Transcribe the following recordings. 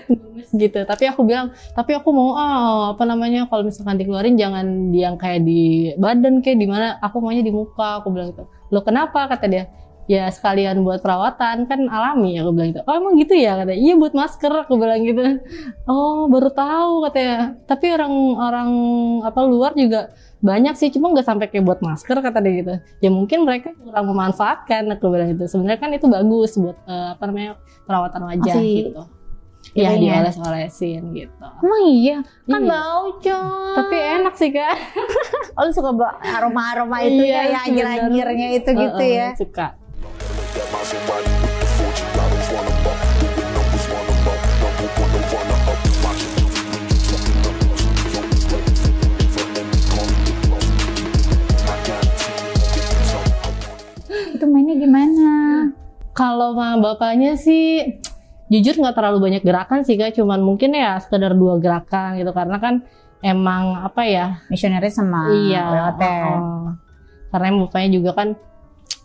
gemes gitu. Tapi aku bilang, tapi aku mau kalau misalkan dikeluarin jangan yang kayak di badan kayak di mana, aku maunya di muka. Aku bilang gitu. Loh kenapa, kata dia? Ya sekalian buat perawatan kan alami, aku bilang gitu. Oh emang gitu ya, katanya. Iya buat masker, aku bilang gitu. Oh baru tahu, katanya. Tapi orang luar juga banyak sih, cuma nggak sampai kayak buat masker, kata dia gitu. Ya mungkin mereka kurang memanfaatkan, aku bilang gitu. Sebenarnya kan itu bagus buat perawatan wajah gitu. Iya dioles-olesin gitu. Emang iya? Kan Iya. bau Con. Tapi enak sih Kak. Oh lu suka aroma-aroma itu Iya, ya, anjir-anjirnya itu gitu ya. Suka. Itu mainnya gimana? Kalau sama bapaknya sih jujur nggak terlalu banyak gerakan sih Kak, cuman mungkin ya sekedar 2 gerakan gitu, karena kan emang Misioneri sama iya, PLT. karena bapaknya juga kan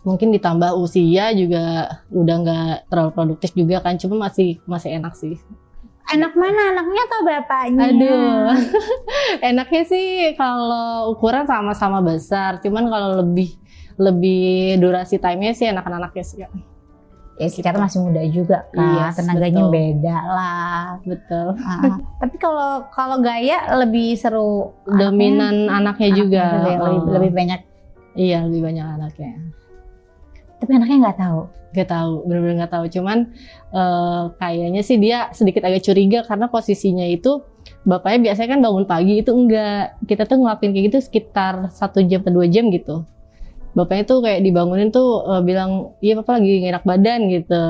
mungkin ditambah usia juga udah nggak terlalu produktif juga kan, cuma masih enak sih. Enak mana, anaknya atau bapaknya? Aduh, enaknya sih kalau ukuran sama-sama besar, cuman kalau lebih durasi time-nya sih anak-anaknya sih Kak. Ya secara masih muda juga kan, Yes, tenaganya betul. beda lah. Betul. Tapi kalau gaya lebih seru. Dominan anaknya juga. ya, lebih banyak. Iya, lebih banyak anaknya. Tapi anaknya nggak tahu. Gak tahu, benar-benar nggak tahu. Cuman kayaknya sih dia sedikit agak curiga karena posisinya itu bapaknya biasanya kan bangun pagi, itu enggak. Kita tuh ngelakuin kayak gitu sekitar 1 jam atau 2 jam gitu. Bapaknya tuh kayak dibangunin tuh bilang, iya papa lagi gak enak badan gitu.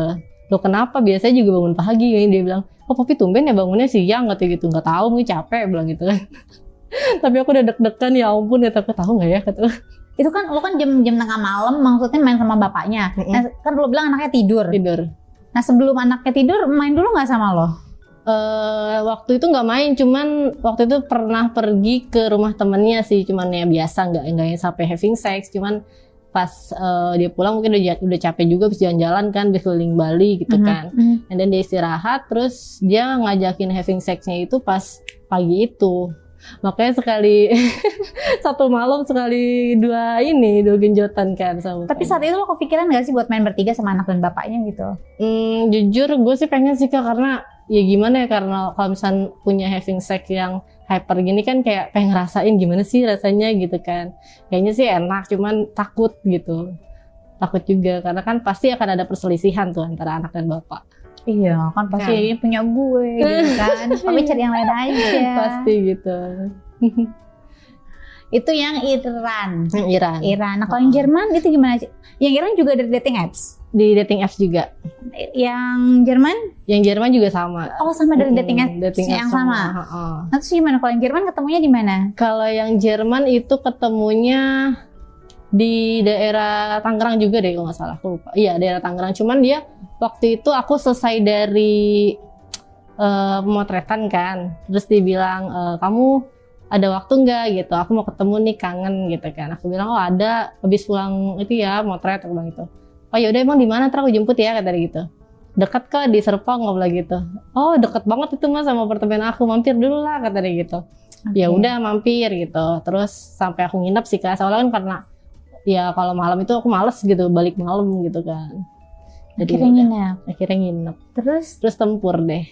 Loh kenapa? Biasanya juga bangun pagi. Dia bilang, oh papi tumben ya bangunnya siang, katanya gitu. Nggak tahu, mungkin capek, bilang gitu kan. Tapi aku udah deg-degan, ya ampun, ya aku tahu nggak ya, kata. Itu kan lo kan jam tengah malam maksudnya main sama bapaknya. Nah, kan lo bilang anaknya tidur. Nah sebelum anaknya tidur main dulu nggak sama lo? Waktu itu nggak main, cuman waktu itu pernah pergi ke rumah temennya sih, cuman ya biasa, nggak yang sampai having sex, cuman pas dia pulang mungkin udah capek juga, habis jalan-jalan kan, habis keliling Bali gitu kan, and then dia istirahat, terus dia ngajakin having sexnya itu pas pagi itu. Makanya sekali 1 malam sekali 2 genjotan kan sama. Tapi saat itu lo kepikiran gak sih buat main bertiga sama anak dan bapaknya gitu? Jujur gue sih pengen sih Kak, karena ya gimana ya, karena kalau misalnya punya having sex yang hyper gini kan kayak pengen ngerasain gimana sih rasanya gitu kan. Kayaknya sih enak, cuman takut gitu. Takut juga karena kan pasti akan ada perselisihan tuh antara anak dan bapak. Iya kan pasti ini punya gue gitu kan. Tapi cari yang lain aja. Pasti gitu. Itu yang Iran. Iran. Nah kalau yang Jerman itu gimana? Yang Iran juga dari dating apps? Di dating apps juga. Yang Jerman? Yang Jerman juga sama. Oh sama dari dating apps yang sama. Nah terus gimana? Kalau yang Jerman ketemunya di mana? Kalau yang Jerman itu ketemunya di daerah Tangerang juga deh kalau nggak salah, aku lupa. Iya daerah Tangerang. Cuman dia waktu itu aku selesai dari pemotretan kan, terus dia bilang kamu ada waktu nggak gitu, aku mau ketemu nih, kangen gitu kan. Aku bilang oh ada, habis pulang itu ya motret, aku bilang gitu. Oh yaudah emang di mana, ntar aku jemput ya, kata dia gitu. Dekat kok di Serpong, ngobrol gitu. Oh deket banget itu mas sama apartemen aku, mampir dulu lah, kata dia gitu. Ya udah mampir gitu. Terus sampai aku nginep sih Kak, soalnya kan karena ya kalau malam itu aku males gitu balik malam gitu kan. Jadi akhirnya nginep. Terus tempur deh.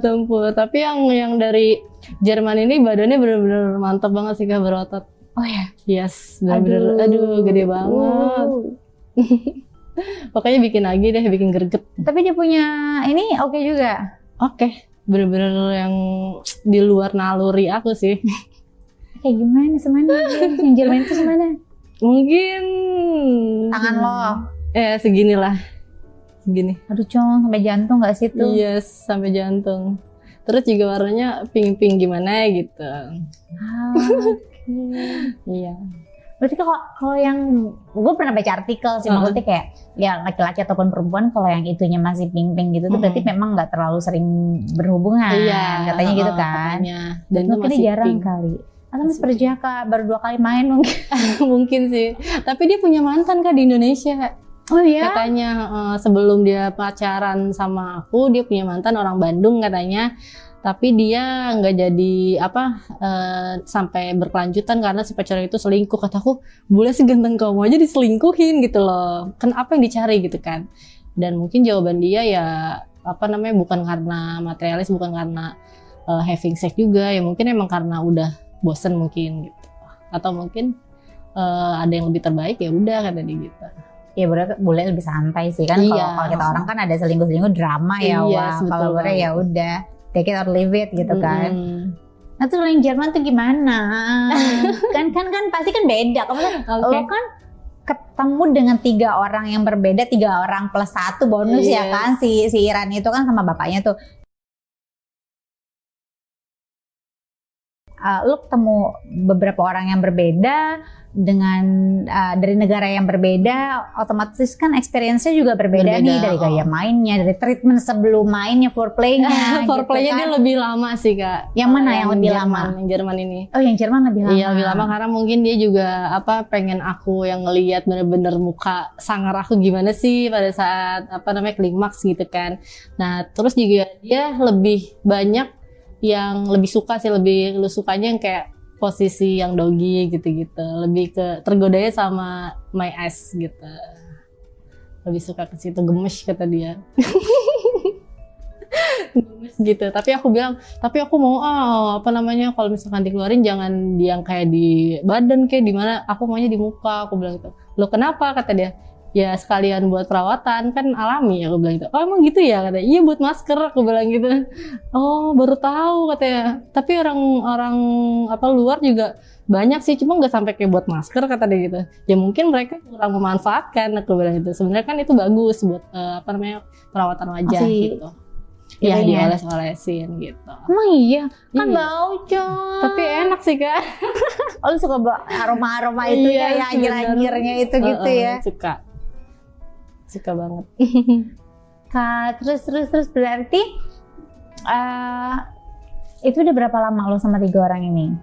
Tempur. Tapi yang dari Jerman ini badannya bener-bener mantap banget sih Kak, berotot. Oh ya? Yes, bener-bener aduh gede banget. Pokoknya bikin lagi deh, bikin greget. Tapi dia punya ini oke juga? Oke, bener-bener yang di luar naluri aku sih. Kayak gimana, semana yang Jerman itu semana? Mungkin tangan lo? Seginilah. Segini. Aduh Cong, sampai jantung gak sih tuh? Yes, sampai jantung. Terus juga warnanya pink-pink gimana gitu. Iya. Berarti kalau yang gue pernah baca artikel sih, maksudnya kayak ya laki-laki ataupun perempuan kalau yang itunya masih pink-pink gitu tuh berarti memang nggak terlalu sering berhubungan, katanya gitu kan. Dan mungkin masih jarang pink. kali. Atau masih perjaka baru 2 kali main mungkin. Mungkin sih. Tapi dia punya mantan Kak di Indonesia. Oh iya? Katanya sebelum dia pacaran sama aku, dia punya mantan orang Bandung katanya. Tapi dia nggak jadi sampai berkelanjutan karena si pacarnya itu selingkuh. Kataku, boleh sih ganteng kamu aja diselingkuhin gitu loh. Kan apa yang dicari gitu kan. Dan mungkin jawaban dia ya bukan karena materialis, bukan karena having sex juga. Ya mungkin emang karena udah bosen mungkin gitu. Atau mungkin ada yang lebih terbaik, ya udah kata dia gitu. Ya boleh lebih santai sih kan. Kalau kita orang kan ada selingkuh drama ya, wah. Kalau boleh ya udah take it or leave it gitu kan. Nah tuh yang Jerman tuh gimana? kan pasti kan beda. Lo kan ketemu dengan 3 orang yang berbeda, 3 orang plus 1 bonus ya kan. Si Iran itu kan sama bapaknya tuh. Lo ketemu beberapa orang yang berbeda dengan dari negara yang berbeda, otomatis kan experience-nya juga berbeda nih, dari gaya mainnya, dari treatment sebelum mainnya, foreplay-nya. Foreplay-nya gitu kan. Dia lebih lama sih Kak. Yang mana yang lebih lama? Yang Jerman ini. Oh yang Jerman lebih lama. Iya lebih lama karena mungkin dia juga pengen aku yang ngelihat bener-bener muka sangar aku gimana sih pada saat klimaks gitu kan. Nah terus juga dia lebih banyak yang lebih suka sih, lu sukanya yang kayak posisi yang doggy gitu-gitu, lebih ke tergodanya sama my ass gitu, lebih suka ke situ, gemes kata dia. Gemes gitu. Tapi aku bilang, tapi aku mau kalau misalkan dikeluarin jangan yang kayak di badan kayak di mana, aku maunya di muka. Aku bilang gitu. Lo kenapa kata dia? Ya sekalian buat perawatan kan alami, aku bilang gitu. Oh emang gitu ya katanya. Iya buat masker, aku bilang gitu. Oh baru tahu katanya. Tapi orang luar juga banyak sih, cuma nggak sampai kayak buat masker kata dia gitu. Ya mungkin mereka kurang memanfaatkan, aku bilang gitu. Sebenarnya kan itu bagus buat perawatan wajah gitu. Iya dioles-olesin gitu. Emang iya? Kan bau coy. Tapi enak sih Kak. Oh lu suka aroma-aroma itu ya, anjir-anjirnya itu gitu ya? Suka banget. Kak, terus berarti itu udah berapa lama lo sama 3 orang ini?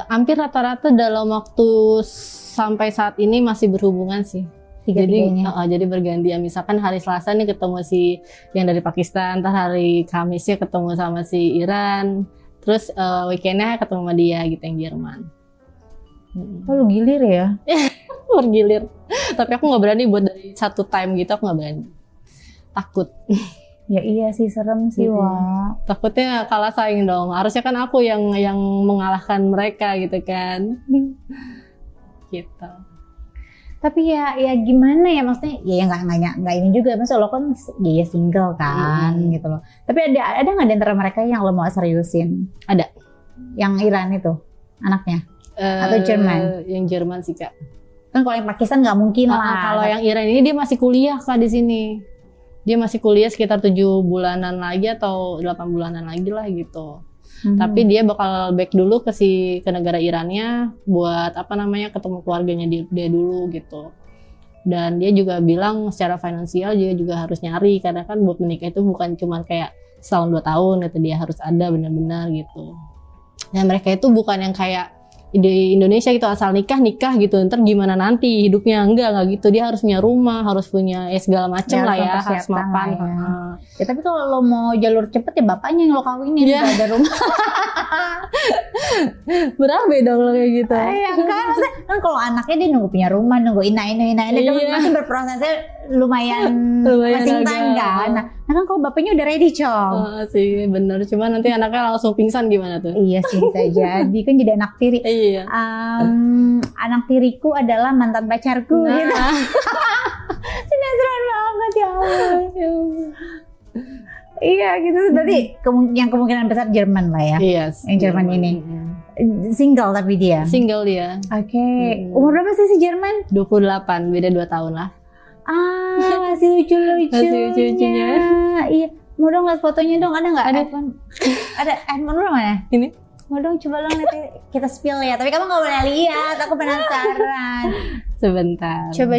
Hampir rata-rata dalam waktu sampai saat ini masih berhubungan sih. Jadi berganti ya, misalkan hari Selasa nih ketemu si yang dari Pakistan, ntar hari Kamisnya ketemu sama si Iran, terus weekendnya ketemu sama dia gitu yang Jerman. Oh lu gilir ya? Bergilir. Tapi aku nggak berani buat dari satu time gitu, aku nggak berani. Takut. Ya iya sih, serem sih Wak. Takutnya kalah saing dong. Harusnya kan aku yang mengalahkan mereka gitu kan. Gitu. Tapi ya gimana ya, maksudnya ya nggak ini juga, maksudnya lo kan ya single kan gitu loh. Tapi ada nggak di antara mereka yang lo mau seriusin? Ada. Yang Iran itu anaknya atau Jerman? Yang Jerman sih Kak. Kan kalau yang Pakistan nggak mungkin lah. Kalau yang Iran ini dia masih kuliah Kak di sini. Dia masih kuliah sekitar 7 bulanan lagi atau 8 bulanan lagi lah gitu. Tapi dia bakal back dulu ke negara Irannya buat ketemu keluarganya dia dulu gitu. Dan dia juga bilang secara finansial juga harus nyari, karena kan buat menikah itu bukan cuma kayak setahun 2 tahun gitu, dia harus ada benar-benar gitu. Dan mereka itu bukan yang kayak di Indonesia gitu asal nikah gitu, ntar gimana nanti hidupnya, enggak gitu. Dia harus punya rumah, harus punya segala macam lah ya, harus mapan. Ya tapi kalau lo mau jalur cepet ya bapaknya yang lo kawinin, ada rumah. Berabe dong lo kayak gitu. Iya kan, maksudnya kan kalau anaknya dia nunggu punya rumah, nunggu ini masih berprosesnya lumayan passing time kan. Nah kan kalau bapaknya udah ready sih bener, cuma nanti anaknya langsung pingsan gimana tuh? Iya sih bisa jadi, kan jadi anak tiri. Iya. Anak tiriku adalah mantan pacarku gitu. Sinetron banget ya Allah. Iya gitu, berarti yang kemungkinan besar Jerman lah ya. Iya. Yang Jerman ini. Single tapi dia? Single dia. Oke. Umur berapa sih si Jerman? 28, beda 2 tahun lah. Masih lucu-lucunya. Iya. Mau dong lihat fotonya dong, ada nggak? Ada handphone lu mana? Ini. Mau dong coba lo nanti kita spill ya. Tapi kamu nggak boleh lihat, aku penasaran. Sebentar. Coba.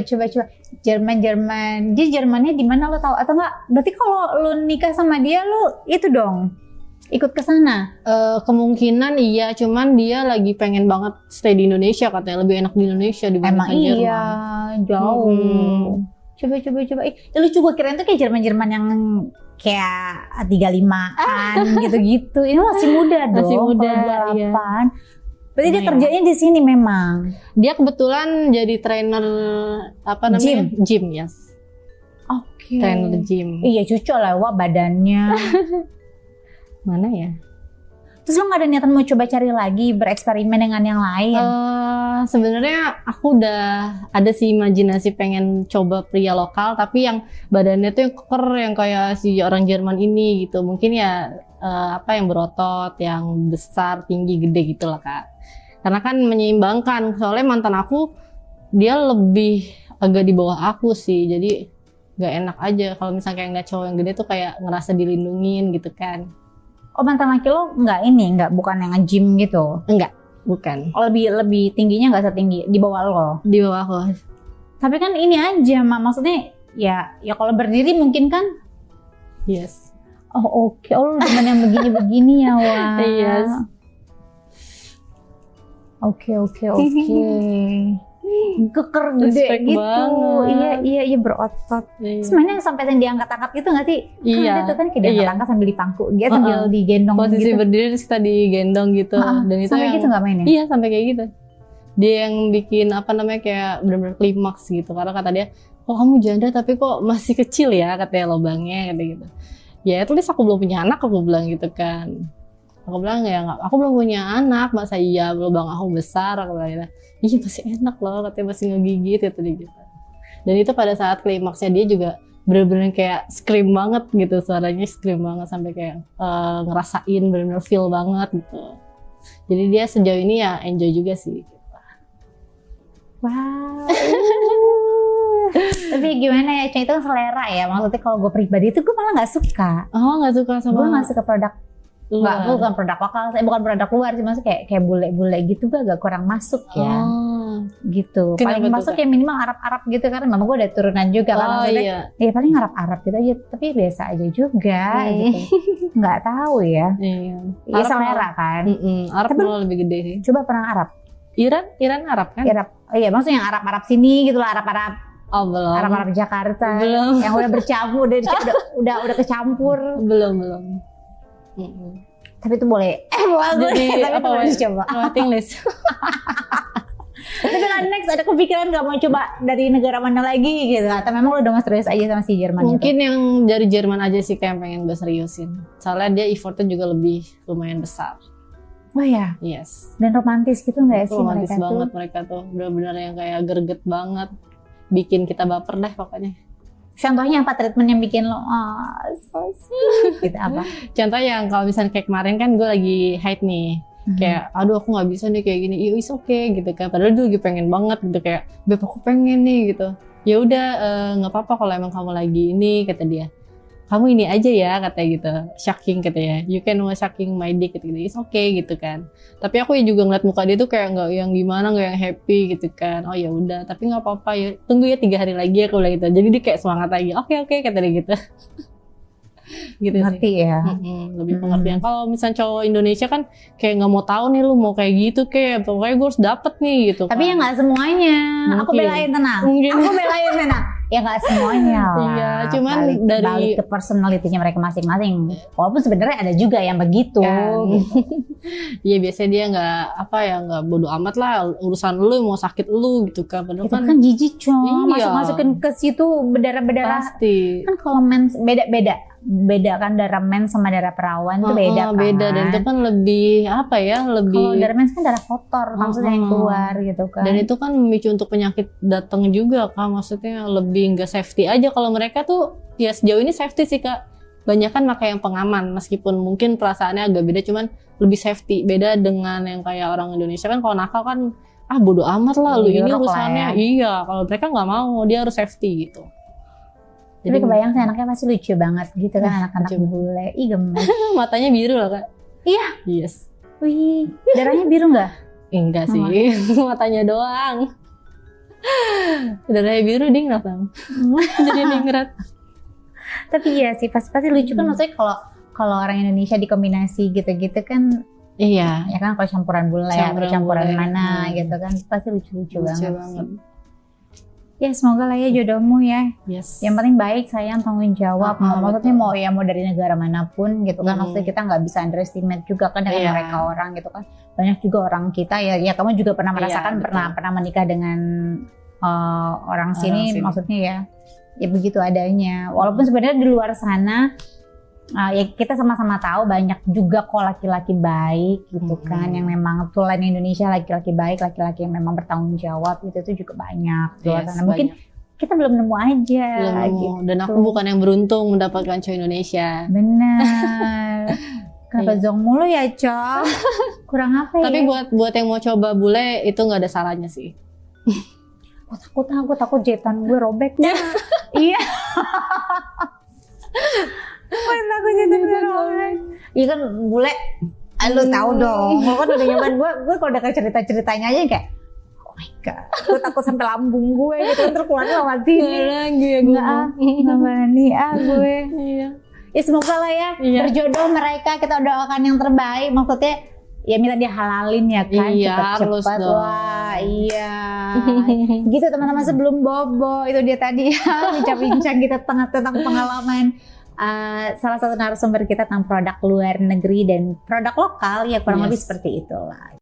Jerman. Dia Jermannya di mana lo tahu atau nggak? Berarti kalau lo nikah sama dia lo itu dong ikut ke sana. Kemungkinan iya, cuman dia lagi pengen banget stay di Indonesia, katanya lebih enak di Indonesia dibanding Jerman. Emang iya, jauh. Coba. Lucu, gue kirain tuh kayak Jerman yang kayak 35-an gitu-gitu. Ini masih muda dong. Masih muda, iya. Berarti dia kerjanya di sini memang. Dia kebetulan jadi trainer apa namanya? Gym, yes. Oke. Trainer gym. Iya, cocok lah wah badannya. Mana ya? Terus lo gak ada niatan mau coba cari lagi, bereksperimen dengan yang lain? Sebenarnya aku udah ada sih imajinasi pengen coba pria lokal, tapi yang badannya tuh yang keker, yang kayak si orang Jerman ini gitu. Mungkin ya yang berotot, yang besar, tinggi, gede gitu lah Kak. Karena kan menyeimbangkan, soalnya mantan aku dia lebih agak di bawah aku sih, jadi gak enak aja kalau misalnya kayak ngeliat cowok yang gede tuh kayak ngerasa dilindungin gitu kan. Oh mantan laki lo bukan yang nge-gym gitu? Enggak, bukan. Oh, lebih tingginya nggak setinggi di bawah lo? Di bawah aku. Tapi kan ini aja, maksudnya ya kalau berdiri mungkin kan? Yes. Oh oke. Oh lu teman yang begini-begini ya wah. Yes. Oke. Keker gede gitu banget. Iya berotot. Sebenarnya sampai yang diangkat-angkat gitu nggak sih? Iya. Kan itu kan kayak diangkat-angkat sambil dipangku dia sambil digendong posisi gitu. Berdiri terus kita digendong gitu. Dan itu sampai gitu nggak mainnya? Iya sampai kayak gitu. Dia yang bikin kayak benar-benar klimaks gitu, karena kata dia kok kamu janda tapi kok masih kecil ya katanya lubangnya gitu. Ya at least aku belum punya anak, aku bilang gitu kan. Aku bilang ya aku belum punya anak, masa iya lubang aku besar, aku bilang gitu. Iya masih enak loh, katanya masih ngegigit gitu. Dan itu pada saat klimaksnya dia juga bener-bener kayak scream banget gitu, suaranya scream banget sampai kayak ngerasain bener-bener feel banget gitu. Jadi dia sejauh ini ya enjoy juga sih. Wow. Tapi gimana ya, itu kan selera ya. Maksudnya kalau gue pribadi itu gue malah nggak suka. Oh nggak suka sama? Gue nggak suka produk. Nggak, bukan produk lokal, saya bukan produk luar sih, maksudnya kayak bule-bule gitu gue agak kurang masuk ya. Gitu. Kenapa paling masuk ya minimal Arab-Arab gitu, karena mama gue ada turunan juga kan. Maksudnya ya paling Arab-Arab gitu aja, tapi biasa aja juga gitu. Nggak tahu ya. Iya selera kan. Arab malah lebih gede sih. Coba pernah Arab? Iran Arab kan? Iya maksudnya yang Arab sini gitu lah, Arab-Arab. Oh belum. Arab Jakarta. Belum. Yang udah bercampur, udah kecampur. Belum. Tapi itu boleh. Jadi tapi apa boleh coba? Waiting list. Tapi kan next ada kepikiran gak mau coba dari negara mana lagi gitu? Atau memang udah mau serius aja sama si Jerman? Mungkin gitu? yang dari Jerman aja sih kayak pengen gue seriusin. Soalnya dia effortnya juga lebih lumayan besar. Oh ya? Yes. Dan romantis gitu gak sih romantis mereka banget tuh? Mereka tuh benar-benar yang kayak greget banget. Bikin kita baper deh pokoknya. Contohnya apa treatment yang bikin lo so sweet gitu apa? Contohnya yang kalau misalnya kayak kemarin kan gue lagi haid nih, kayak aduh aku nggak bisa nih kayak gini, it's okay gitu kan, padahal dulu lagi pengen banget gitu, kayak beb aku pengen nih gitu, ya udah nggak apa-apa kalau emang kamu lagi ini, kata dia, kamu ini aja ya katanya gitu, shocking katanya, you can shocking my dick gitu, it's okay gitu kan. Tapi aku ya juga ngeliat muka dia tuh kayak nggak yang gimana, nggak yang happy gitu kan. Oh ya udah, tapi nggak apa-apa ya, tunggu ya 3 hari lagi aku bilang gitu. Jadi dia kayak semangat lagi, oke kata dia gitu. Gitu ngerti sih. Ya. Lebih pengertian. Kalau misalnya cowok Indonesia kan kayak nggak mau tahu nih lu mau kayak gitu, kayak pokoknya gue harus dapet nih gitu. Tapi kan. ya nggak semuanya. Mungkin. Aku belain tenang. Mungkin. Aku belain tenang. Ya nggak semuanya lah. Iya, cuman balik ke personalitinya mereka masing-masing. Walaupun sebenarnya ada juga yang begitu. Iya biasanya dia nggak bodo amat lah, urusan lu mau sakit lu gitu kan. Padahal kan jijik coy. Masukin ke situ berdarah-berdarah. Pasti. Kan kalau mens beda kan, darah mens sama darah perawan itu beda kan. Beda, dan itu kan lebih kalau darah mens kan darah kotor maksudnya yang keluar gitu kan. Dan itu kan memicu untuk penyakit datang juga kan, maksudnya lebih nggak safety aja. Kalau mereka tuh ya sejauh ini safety sih Kak, banyak kan pakai yang pengaman, meskipun mungkin perasaannya agak beda, cuman lebih safety. Beda dengan yang kayak orang Indonesia kan, kalau nakal kan bodo amat lah lu ini urusannya. Iya, kalau mereka nggak mau, dia harus safety gitu. Tapi kebayang sih anaknya pasti lucu banget gitu kan, anak-anak bule. Ih gemes. Matanya biru lah Kak. Iya. Yes. Wih, darahnya biru nggak? Enggak sih, matanya doang. Darahnya biru ding kenapa? Jadi ningrat. Tapi iya sih pasti lucu kan, maksudnya kalau orang Indonesia dikombinasi gitu-gitu kan. Iya. Ya kan kalau campuran bule atau campuran mana gitu kan pasti lucu-lucu banget. Ya semoga lah ya jodohmu ya. Yes. Yang penting baik, sayang, tanggung jawab. Maksudnya mau dari negara manapun gitu kan. Maksudnya kita nggak bisa underestimate juga kan dengan mereka orang gitu kan. Banyak juga orang kita ya kamu juga pernah merasakan pernah menikah dengan orang sini. Maksudnya ya begitu adanya. Walaupun sebenarnya di luar sana ya kita sama-sama tahu banyak juga kok laki-laki baik gitu kan, yang memang tulen Indonesia, laki-laki baik, laki-laki yang memang bertanggung jawab itu juga banyak di luar sana. Mungkin kita belum nemu aja. Gitu. Dan aku bukan yang beruntung mendapatkan cowok Indonesia. Benar. Kenapa zong mulu ya, Cok? Kurang apa ya? Tapi buat yang mau coba bule itu nggak ada salahnya sih. Aku takut jetan gue robek. Iya. Aku jetan gue robek. Iya kan bule. Lu tahu dong. Lu kan udah nyobain gue kalau udah cerita-ceritanya aja kayak oh my god. Gue takut sampai lambung gue gitu terus keluarnya lewat sini. Nggak berani gue. Iya. Ya semoga lah ya berjodoh mereka, kita doakan yang terbaik. Maksudnya ya minta dia halalin ya kan, cepet-cepet. Wah iya. Gitu teman-teman, sebelum bobo itu dia tadi bincang-bincang kita tentang pengalaman salah satu narasumber kita tentang produk luar negeri dan produk lokal, ya kurang lebih seperti itulah.